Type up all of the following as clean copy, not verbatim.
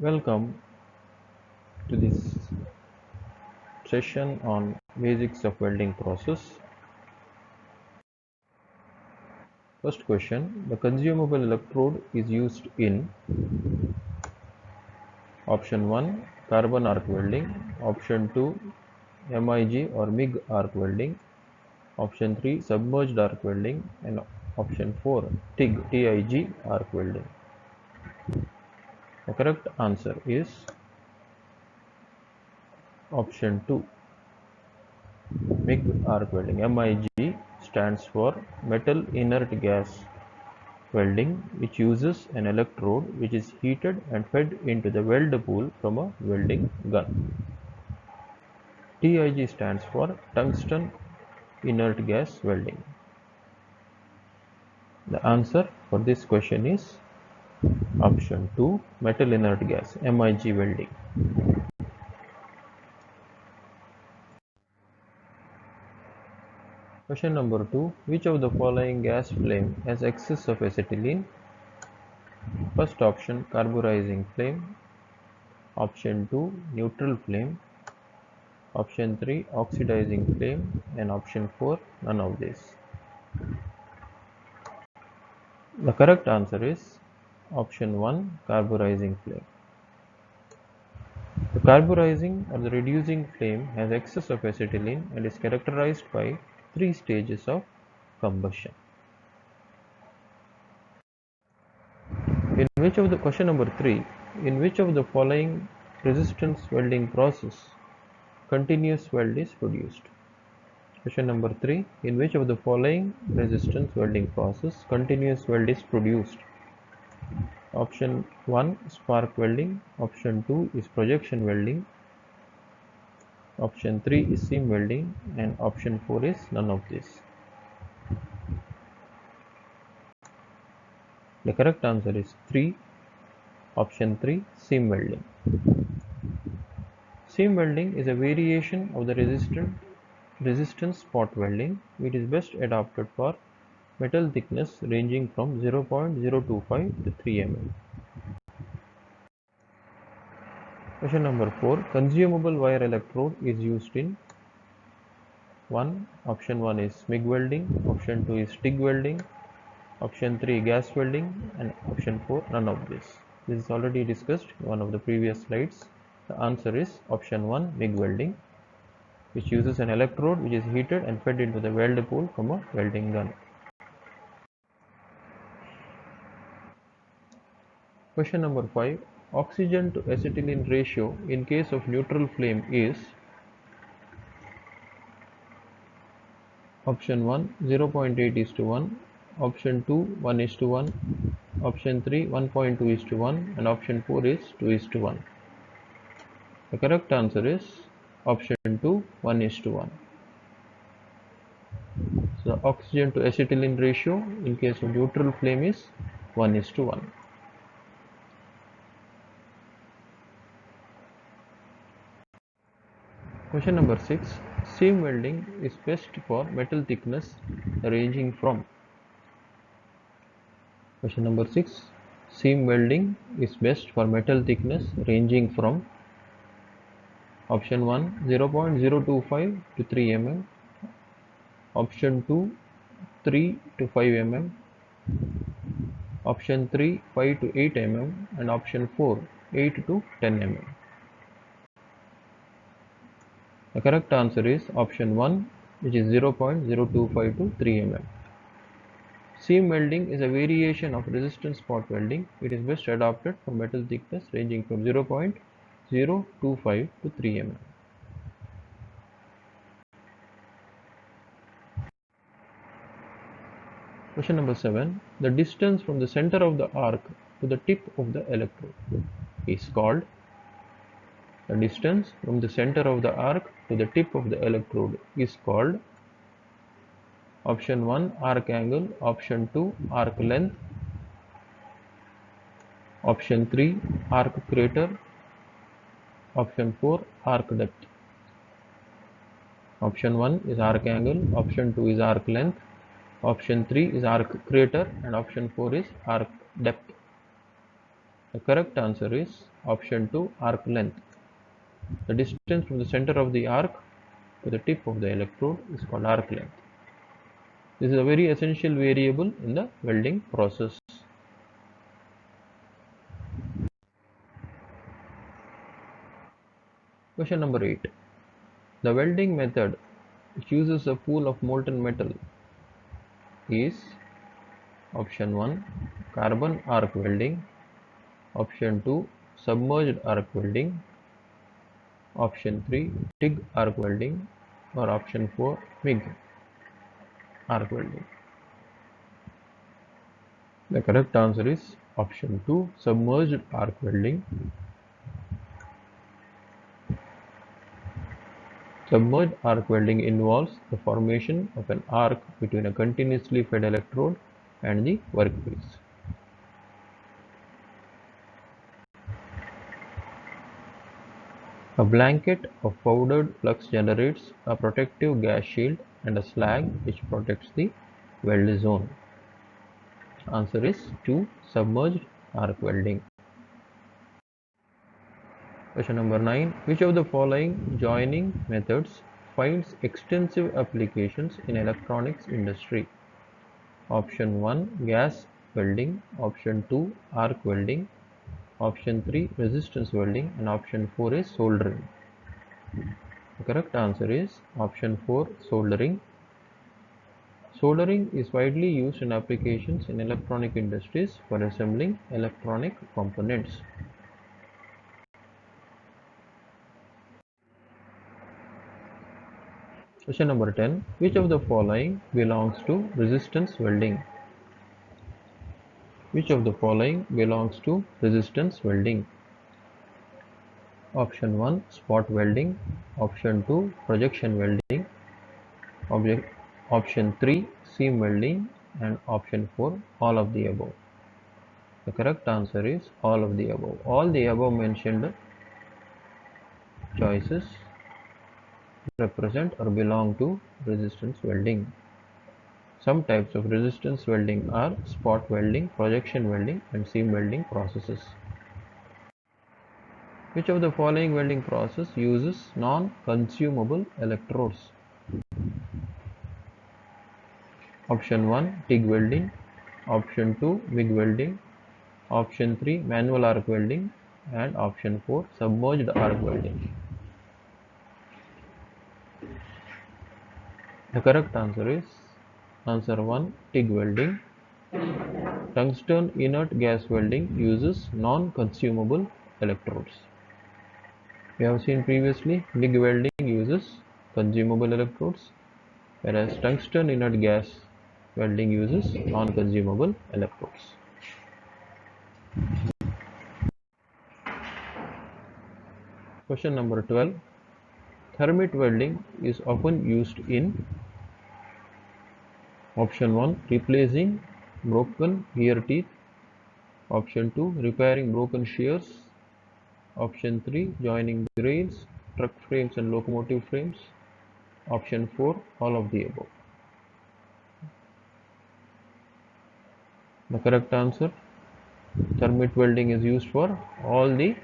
Welcome to this session on basics of welding process. First question, the consumable electrode is used in option 1 carbon arc welding, option 2 MIG or MIG arc welding, option 3 submerged arc welding, and option 4 TIG arc welding. The correct answer is option 2 MIG arc welding. MIG stands for metal inert gas welding, which uses an electrode which is heated and fed into the weld pool from a welding gun. TIG stands for tungsten inert gas welding. The answer for this question is option 2 metal inert gas MIG welding. Question number 2. Which of the following gas flame has excess of acetylene? First option carburising flame, option 2 neutral flame, option 3 oxidizing flame, and option 4 none of these. The correct answer is option 1 carburising flame. The carburising or the reducing flame has excess of acetylene and is characterized by 3 stages of combustion. Question number 3, in which of the following resistance welding process continuous weld is produced? Question number 3, in which of the following resistance welding process continuous weld is produced? Option 1 spark welding, option 2 is projection welding, option 3 is seam welding, and option 4 is none of this. The correct answer is option 3 seam welding. Seam welding is a variation of the resistance spot welding, which is best adapted for metal thickness ranging from 0.025 to 3 mm. Question number 4. Consumable wire electrode is used in 1. Option 1 is MIG welding, option 2 is TIG welding, option 3 gas welding, and option 4 none of this. This is already discussed in one of the previous slides. The answer is option 1 MIG welding, which uses an electrode which is heated and fed into the weld pool from a welding gun. Question number 5. Oxygen to acetylene ratio in case of neutral flame is option 1 0.8:1, option 2 1:1, option 3 1.2:1, and option 4 is 2:1. The correct answer is option 2 1:1. So the oxygen to acetylene ratio in case of neutral flame is 1:1. Question number 6. Seam welding is best for metal thickness ranging from. Question number 6. Seam welding is best for metal thickness ranging from option 1 0.025 to 3 mm, option 2 3 to 5 mm, option 3 5 to 8 mm, and option 4 8 to 10 mm. The correct answer is option 1, which is 0.025 to 3 mm. Seam welding is a variation of resistance spot welding. It is best adapted for metal thickness ranging from 0.025 to 3 mm. Question number 7. The distance from the center of the arc to the tip of the electrode is called. The distance from the center of the arc to the tip of the electrode is called option 1 arc angle, option 2 arc length, option 3 arc crater, option 4 arc depth. Option 1 is arc angle, option 2 is arc length, option 3 is arc crater, and option 4 is arc depth. The correct answer is option 2, arc length. The distance from the center of the arc to the tip of the electrode is called arc length. This is a very essential variable in the welding process. Question number 8. The welding method which uses a pool of molten metal is option 1, carbon arc welding, option 2, submerged arc welding, option 3, TIG arc welding, or option 4, MIG arc welding. The correct answer is option 2, submerged arc welding. Submerged arc welding involves the formation of an arc between a continuously fed electrode and the workpiece. A blanket of powdered flux generates a protective gas shield and a slag which protects the weld zone. Answer is 2, submerged arc welding. Question number 9. Which of the following joining methods finds extensive applications in electronics industry? Option 1, gas welding, option 2, arc welding, option 3, resistance welding, and option 4 is soldering. The correct answer is option 4, soldering. Soldering is widely used in applications in electronic industries for assembling electronic components. Question number 10. Which of the following belongs to resistance welding? Which of the following belongs to resistance welding? Option 1, spot welding, option 2, projection welding, option 3, seam welding, and option 4, all of the above. The correct answer is all of the above. All the above mentioned choices represent or belong to resistance welding. Some types of resistance welding are spot welding, projection welding, and seam welding processes. Which of the following welding process uses non-consumable electrodes? Option 1, TIG welding, option 2, MIG welding, option 3, manual arc welding, and option 4, submerged arc welding. The correct answer is answer 1, TIG welding. Tungsten inert gas welding uses non-consumable electrodes. We have seen previously MIG welding uses consumable electrodes, whereas tungsten inert gas welding uses non-consumable electrodes. Question number 12. Thermit welding is often used in option 1, replacing broken gear teeth, option 2, repairing broken shears, option 3, joining rails, truck frames and locomotive frames, option 4, all of the above. The correct answer, thermit welding is used for all the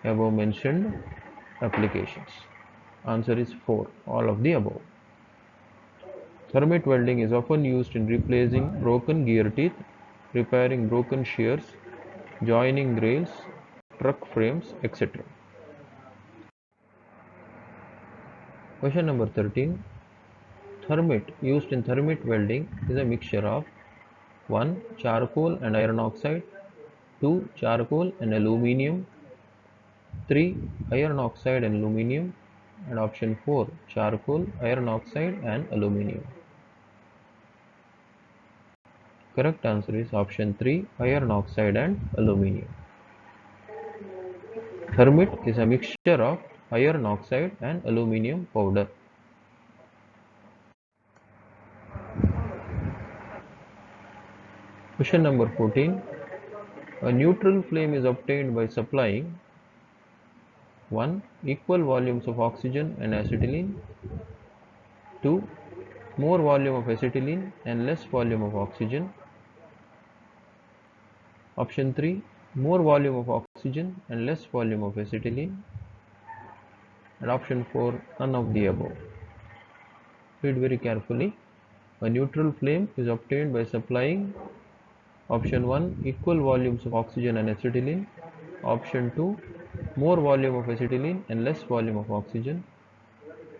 above mentioned applications. Answer is 4, all of the above. Thermit welding is often used in replacing broken gear teeth, repairing broken shears, joining rails, truck frames, etc. Question number 13. Thermit used in thermit welding is a mixture of 1, charcoal and iron oxide, 2, charcoal and aluminium, 3, iron oxide and aluminium, and option 4, charcoal, iron oxide and aluminium. Correct answer is option 3, iron oxide and aluminium. Thermit is a mixture of iron oxide and aluminium powder. Question number 14. A neutral flame is obtained by supplying 1, equal volumes of oxygen and acetylene, 2, more volume of acetylene and less volume of oxygen, option 3, more volume of oxygen and less volume of acetylene. And option 4, none of the above. Read very carefully. A neutral flame is obtained by supplying option 1, equal volumes of oxygen and acetylene. Option 2, more volume of acetylene and less volume of oxygen.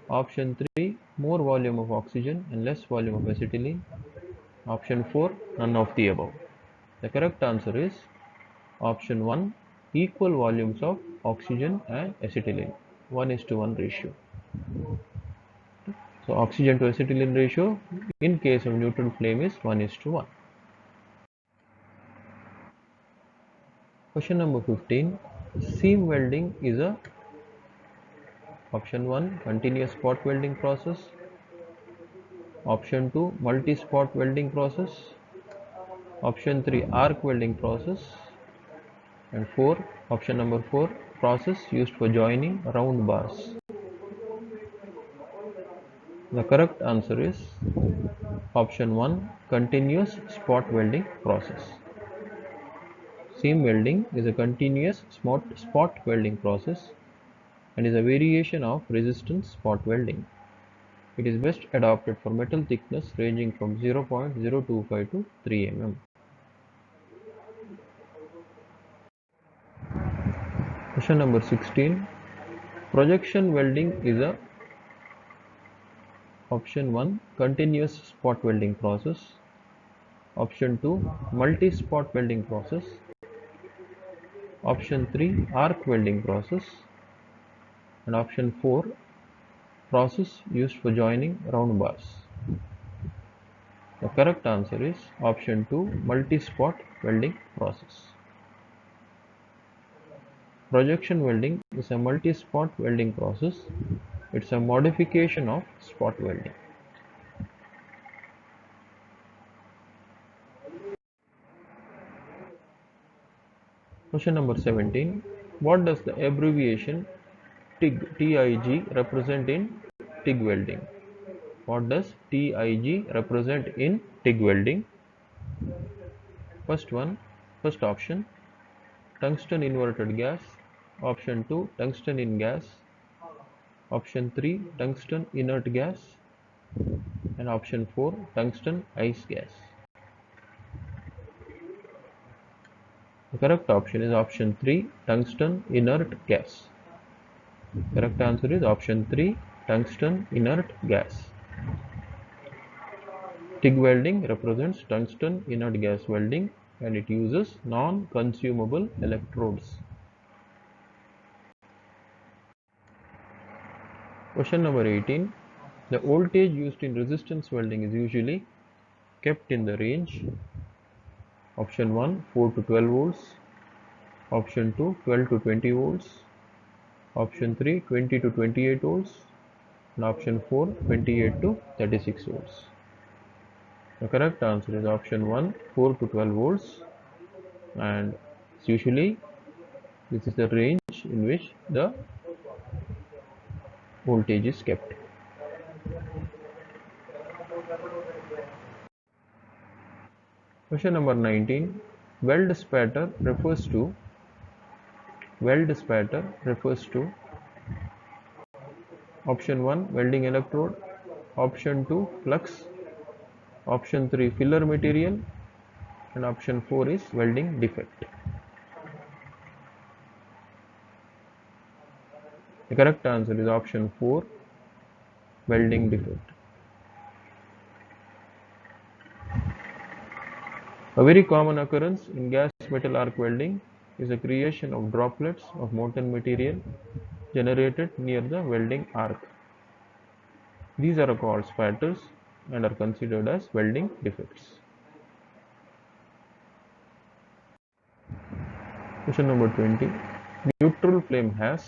Option 3, more volume of oxygen and less volume of acetylene. Option 4, none of the above. The correct answer is option 1, equal volumes of oxygen and acetylene, 1:1 ratio. So oxygen to acetylene ratio in case of neutral flame is 1:1. Question number 15. Seam welding is a option 1, continuous spot welding process. Option 2, multi-spot welding process. Option 3, arc welding process. And 4, option number 4, process used for joining round bars. The correct answer is option 1, continuous spot welding process. Seam welding is a continuous spot welding process and is a variation of resistance spot welding. It is best adopted for metal thickness ranging from 0.025 to 3 mm. Question number 16. Projection welding is a option 1, continuous spot welding process. Option 2, multi-spot welding process. Option 3, arc welding process. And option 4, process used for joining round bars. The correct answer is option 2, multi-spot welding process. Projection welding is a multi-spot welding process. It's a modification of spot welding. Question number 17. What does the abbreviation TIG represent in TIG welding? What does TIG represent in TIG welding? First option, tungsten inverted gas. Option 2, tungsten in gas. Option 3, tungsten inert gas. And option 4, tungsten ice gas. The correct option is option 3, tungsten inert gas. Correct answer is option 3, tungsten inert gas. TIG welding represents tungsten inert gas welding and it uses non-consumable electrodes. Question number 18. The voltage used in resistance welding is usually kept in the range option 1, 4 to 12 volts. Option 2, 12 to 20 volts. Option 3, 20 to 28 volts. And option 4, 28 to 36 volts. The correct answer is option 1, 4 to 12 volts, and usually this is the range in which the voltage is kept. Question number 19. Weld spatter refers to option 1, welding electrode. Option 2, flux. Option 3, filler material. And option 4 is welding defect. The correct answer is option 4, welding defect. A very common occurrence in gas metal arc welding is the creation of droplets of molten material generated near the welding arc. These are called spatters and are considered as welding defects. Question number 20. Neutral flame has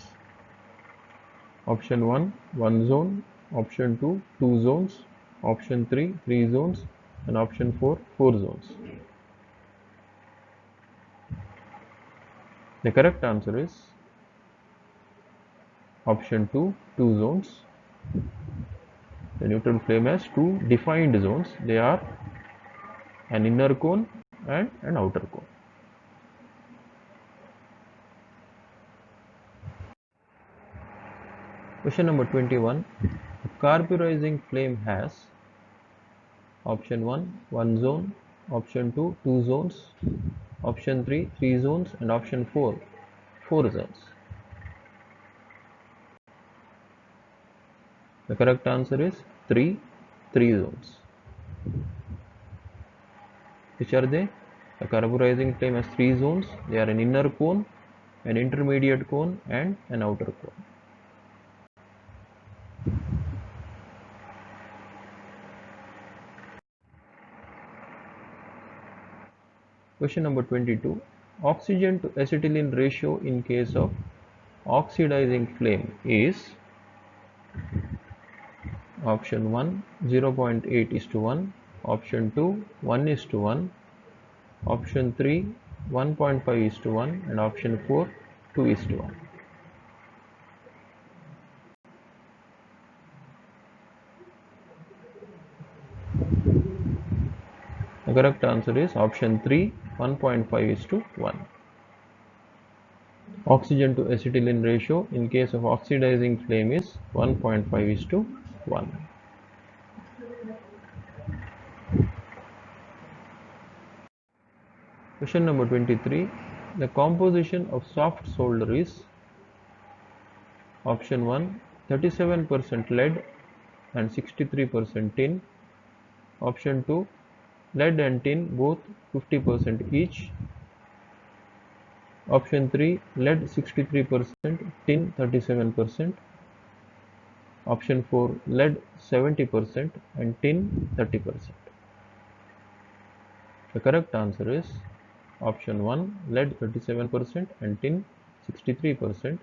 option 1, 1 zone. Option 2, 2 zones. Option 3, 3 zones. And option 4, 4 zones. The correct answer is option 2, 2 zones. The neutral flame has 2 defined zones. They are an inner cone and an outer cone. Question number 21. A carburising flame has option 1 1 zone, option 2 2 zones, option 3 3 zones, and option 4 4 zones. The correct answer is 3 zones. Which are they? A carburising flame has 3 zones. They are an inner cone, an intermediate cone, and an outer cone. Question number 22. Oxygen to acetylene ratio in case of oxidizing flame is option 1 0.8:1, option 2 1:1, option 3 1.5:1, and option 4 2:1. The correct answer is option 3 1.5:1. Oxygen to acetylene ratio in case of oxidizing flame is 1.5:1. Question number 23. The composition of soft solder is option 1 37% lead and 63% tin, option 2 lead and tin both 50% each, option 3 lead 63%, tin 37%, option 4 lead 70% and tin 30%. The correct answer is option 1 lead 37% and tin 63%.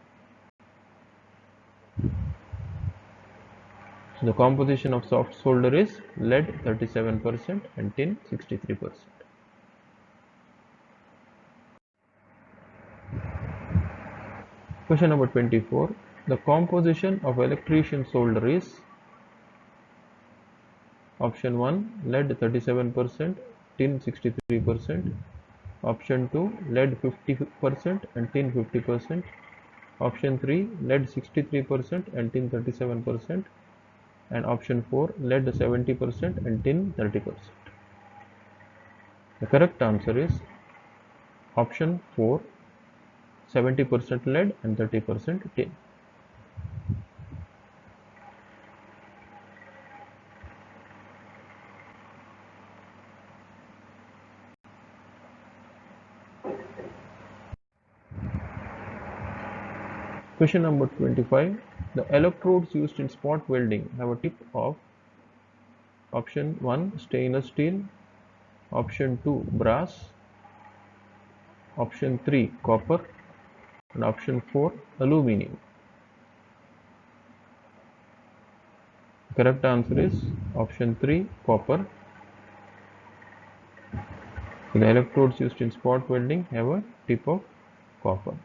So the composition of soft solder is lead 37% and tin 63%. Question number 24. The composition of electrician solder is option 1 lead 37%, tin 63%, option 2 lead 50% and tin 50%, option 3 lead 63% and tin 37%, and option 4 lead 70% and tin 30%. The correct answer is option 4 70% lead and 30% tin. Question number 25. The electrodes used in spot welding have a tip of option 1 stainless steel, option 2 brass, option 3 copper, and option 4 aluminium. The correct answer is option 3 copper. The electrodes used in spot welding have a tip of copper.